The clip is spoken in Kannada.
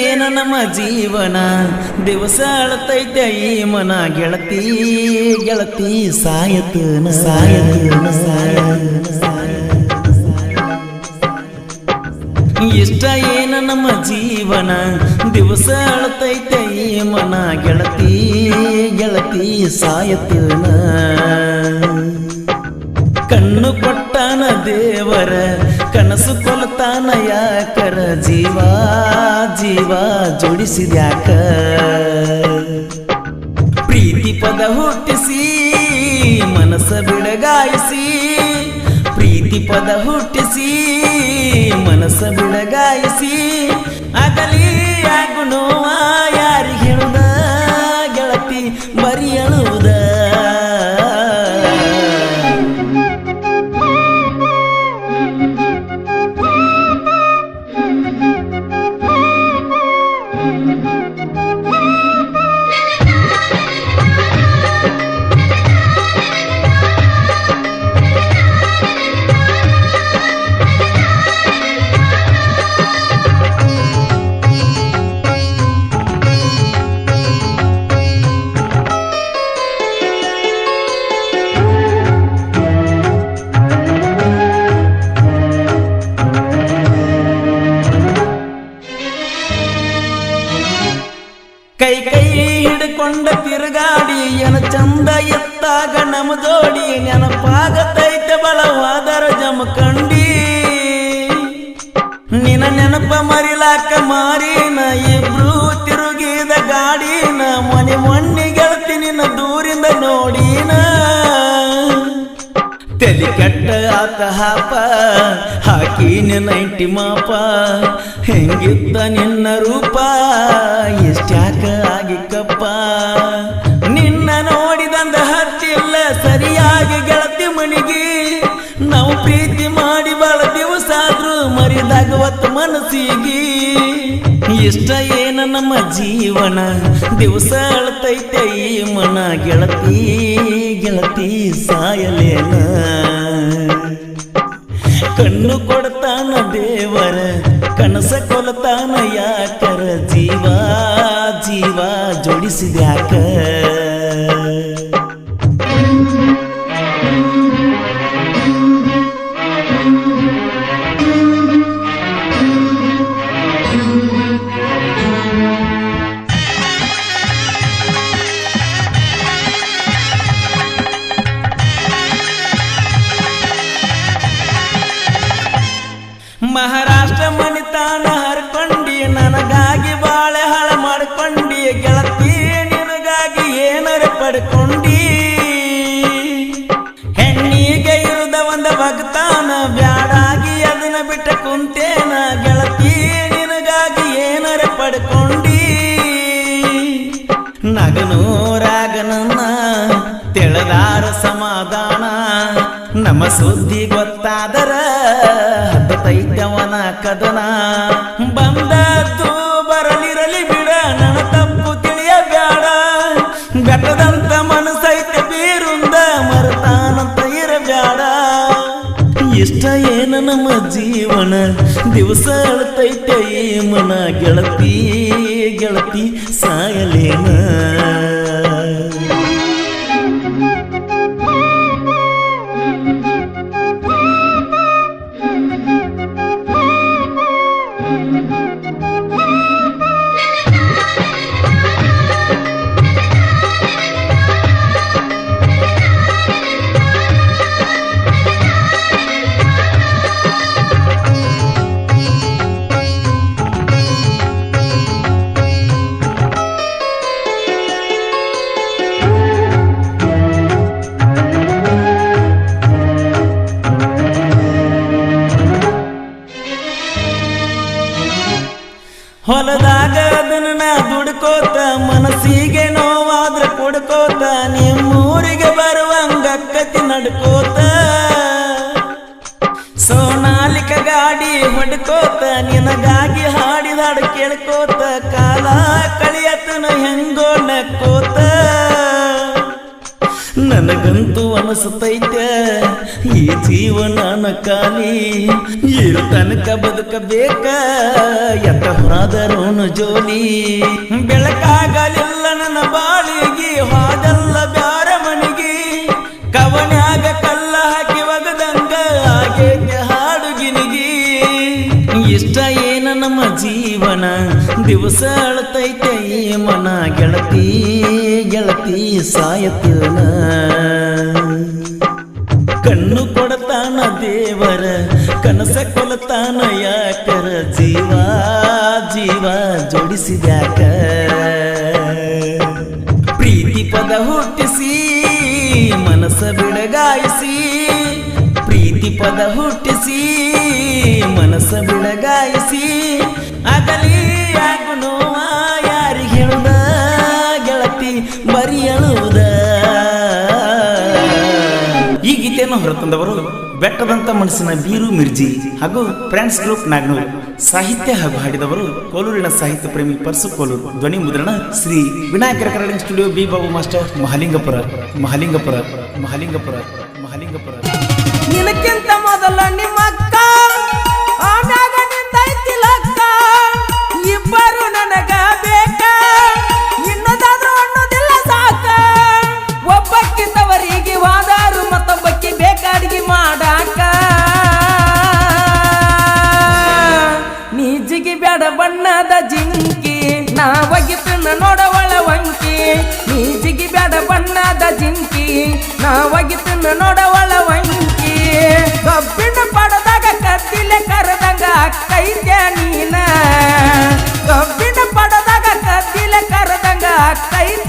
ಏನ ನಮ್ಮ ಜೀವನ ದಿವಸ ಅಳತೈತೆ ಈ ಮನ ಗೆಳತಿ ಗೆಳತಿ ಸಾಯತನ ಇಷ್ಟ ಏನ ನಮ್ಮ ಜೀವನ ದಿವಸ ಅಳತೈತೆ ಈ ಮನ ಗೆಳತಿ ಗೆಳತಿ ಸಾಯತನ ಕಣ್ಣು ಕೊಟ್ಟಾನ ದೇವರ ಕನಸು ಕೊಲ್ತಾನ ಯಾಕರ ಜೀವ ಜೀವ ಜೋಡಿಸಿದ್ಯಾಕ ಪ್ರೀತಿ ಪದ ಹುಟ್ಟಿಸಿ ಮನಸ್ಸ ಬಿಡಗಾಯಿಸಿ ಪ್ರೀತಿ ಪದ ಹುಟ್ಟಿಸಿ ಮನಸ್ಸ ಬಿಡಗಾಯಿಸಿ ಆಗಲಿ ಆಗುಣೋವ ಯಾರಿಗೆ ಹೇಳುದ ಗೆಳತಿ ಬರಿ ಅಳುವುದ ಕೈ ಕೈ ಹಿಡ್ಕೊಂಡ ತಿರುಗಾಡಿ ಏನ ಚಂದ ಎತ್ತಾಗ ನಮ ಜೋಡಿ ನೆನಪಾಗತೈತೆ ಬಳವಾದರ ಜಮಕಂಡಿ ನಿನ ನೆನಪ ಮರಿಲಾಕ ಮಾರಿನ ಇಬ್ರು ತಿರುಗಿದ ಗಾಡಿನ ಮನೆ ಮೊನ್ನೆ ಗೆಳತಿ ನಿನ್ನ ದೂರಿಂದ ನೋಡಿನ ತಲೆ ಕೆಟ್ಟ ಆತ ಹಾಪ ಹಾಕಿ ನೈಂಟಿ ಮಾಪ ಹೆಂಗಿದ್ದ ನಿನ್ನ ರೂಪ ಎಷ್ಟ್ಯಾಕ ಆಗಿಕ್ಕಪ್ಪ ನಿನ್ನ ನೋಡಿದಂದ ಹತ್ತಿಲ್ಲ ಸರಿಯಾಗಿ ಗೆಳತಿ ಮನಿಗೆ ನಾವು ಪ್ರೀತಿ ಮಾಡಿ ಬಾಳ ದಿವಸ ಆದ್ರೂ ಮರಿದಾಗವತ್ತು ಮನಸ್ಸಿಗೆ ಇಷ್ಟ ಏನ ನಮ್ಮ ಜೀವನ ದಿವಸ ಅಳತೈತೆ ಈ ಮನ ಗೆಳತಿ ಗೆಳತಿ ಸಾಯಲೇನ ಕಣ್ಣು ಕೊಡ್ತಾನ ದೇವರ ಕನಸ ಕೊಲ್ತಾನ ಯಾಕರ ಜೀವ ಜೀವ ಜೋಡಿಸಿದ್ಯಾಕ ಮಹಾರಾಷ್ಟ್ರ ಮನಿತಾನ ಹರ್ಕೊಂಡಿ ನನಗಾಗಿ ಬಾಳೆ ಹಾಳ ಮಾಡ್ಕೊಂಡಿ ಗೆಳತಿ ನಿನಗಾಗಿ ಏನರ ಪಡ್ಕೊಂಡಿ ಹೆಣ್ಣಿಗೆ ಇರುದ ಒಂದ ಭಕ್ತಾನ ಬ್ಯಾಡಾಗಿ ಅದನ್ನ ಬಿಟ್ಟ ಕುಂತೇನ ಗೆಳತಿ ನಿನಗಾಗಿ ಏನರ ಪಡ್ಕೊಂಡಿ ನಗನೂರಾಗನನ್ನ ತೆಳದಾರ ಸಮಾಧಾನ ನಮ್ಮ ಸುದ್ದಿ ಗೊತ್ತಾದರ ಹತ್ತೈತವನ ಕದನ ಬಂದದ್ದು ಬರಲಿರಲಿ ಬಿಡ ನನ್ನ ತಪ್ಪು ತಿಳಿಯ ಬ್ಯಾಡ ಬೆಟ್ಟದಂತ ಮನಸ್ಸೈತೆ ಬೀರುಂದ ಮರತಾನಂತ ಇರಬ್ಯಾಡ ಇಷ್ಟ ಏನ ನಮ್ಮ ಜೀವನ ದಿವಸ ಅಳತೈತೆ ಈ ಮನ ಗೆಳತಿ ಗೆಳತಿ ಸಾಯಲೇನ ಹೊಲದಾಗ ಅದನ್ನ ದುಡ್ಕೋತ ಮನಸ್ಸಿಗೆ ನೋವಾದ್ರ ಕೊಡ್ಕೋತ ನಿಮ್ಮೂರಿಗೆ ಬರುವಂಗಕ್ಕತಿ ನಡ್ಕೋತ ಸೋನಾಲಿಕ ಗಾಡಿ ಹೊಡ್ಕೋತ ನಿನಗಾಗಿ ಹಾಡಿದಾಡು ಕೇಳ್ಕೋತ ಕಾಲ ಕಳಿಯತನ ಹೆಂಗೋ ನಕ್ಕೋತ ನನ್ನ ನನಗಂತೂ ಅನಿಸ್ತೈತೆ ಈ ಜೀವನ ಖಾಲಿ ಇರು ತನಕ ಬದುಕಬೇಕ ಎತ್ತ ಹೋದರೋನು ಜೋಲಿ ಬೆಳಕಾಗಲಿಲ್ಲ ನನ್ನ ಬಾಳಿಗೆ ಹಾದಲ್ಲ ಬ್ಯಾರ ಮನಿಗೆ ಕವನ್ಯಾಗ ಕಲ್ಲ ಹಾಕಿ ಒಗದಂಗ ಆಗೇಕೆ ಹಾಡುಗಿನಿಗಿ ಇಷ್ಟ ಏನ ನಮ್ಮ ಜೀವನ ದಿವಸ ಅಳತೈತೆ ಈ ಮನ ಗೆಳತಿ ಗೆಳತಿ ಸಾಯತನ ಕಣ್ಣು ಕೊಡತಾನ ದೇವರ ಕನಸ ಕೊಲತಾನ ಯಾಕರ ಜೀವ ಜೀವ ಜೋಡಿಸಿದ್ಯಾಕ ಪ್ರೀತಿ ಪದ ಹುಟ್ಟಿಸಿ ಮನಸ್ಸ ಬಿಡಗಾಯಿಸಿ ಪ್ರೀತಿ ಪದ ಹುಟ್ಟಿಸಿ ಮನಸ್ಸ ಬಿಡಗಾಯಿಸಿ ಆಗಲಿ ಯಾಕು ನೋವ ಯಾರಿಗೆ ಹೇಳುದ ಗೆಳತಿ ಬರಿ ಅಳುವುದ. ಈ ಗೀತೆಯನ್ನು ಹೊರತಂದವರು ಬೆಟ್ಟದಂತ ಮನಸ್ಸಿನ ಬೀರು ಮಿರ್ಜಿ ಹಾಗೂ ಫ್ರೆಂಡ್ಸ್ ಗ್ರೂಪ್ ನಾಗನೂರು. ಸಾಹಿತ್ಯ ಹಾಗೂ ಹಾಡಿದವರು ಕೋಲೂರಿನ ಸಾಹಿತ್ಯ ಪ್ರೇಮಿ ಪರ್ಸು ಕೋಲೂರು. ಧ್ವನಿ ಮುದ್ರಣ Shri Vinayaka recording studio B Babu master Mahalingapura Mahalingapura Mahalingapura Mahalingapura. ನಿನಕ್ಕಿಂತ ಮೊದಲ ನಿಮ್ಮ ಅಕ್ಕ ಆಮ್ಯಾಗ ನಿಂದೈತಿ ಲಕ್ಕ ಇಬ್ಬರು ನನಗ ಬೇಕ ಇನ್ನದಾದ್ರೂ ಅನ್ನೋದಿಲ್ಲ ಸಾಕ ಒಬ್ಬಕ್ಕಿದ್ದವರಿಗೆ ವಾದಾರು ಮತ್ತೊಬ್ಬಕ್ಕೆ ಬೇಕಾಡಿಗೆ ಮಾಡಾಕ ನೀಜಿಗೆ ಬ್ಯಾಡ ಬಣ್ಣದ ಜಿಂಕಿ ನಾ ಒಗಿತನ ನೋಡವಳ ವಂಕಿ ನೀಜಿಗೆ ಬ್ಯಾಡ ಬಣ್ಣದ ಜಿಂಕಿ ನಾ ಒಗಿತನ ನೋಡವಳ ವಂಕಿ ಕಬ್ಬಿಣ ಪಡದಾಗ ಕತ್ತಿಲೆ ಕರೆದಂಗ ಅಕ್ಕೈತ್ಯ ನೀನ ಕಬ್ಬಿಣ ಪಡದಾಗ ಕತ್ತಿಲೆ ಕರೆದಂಗ ಅಕ್ಕೈತ್ಯ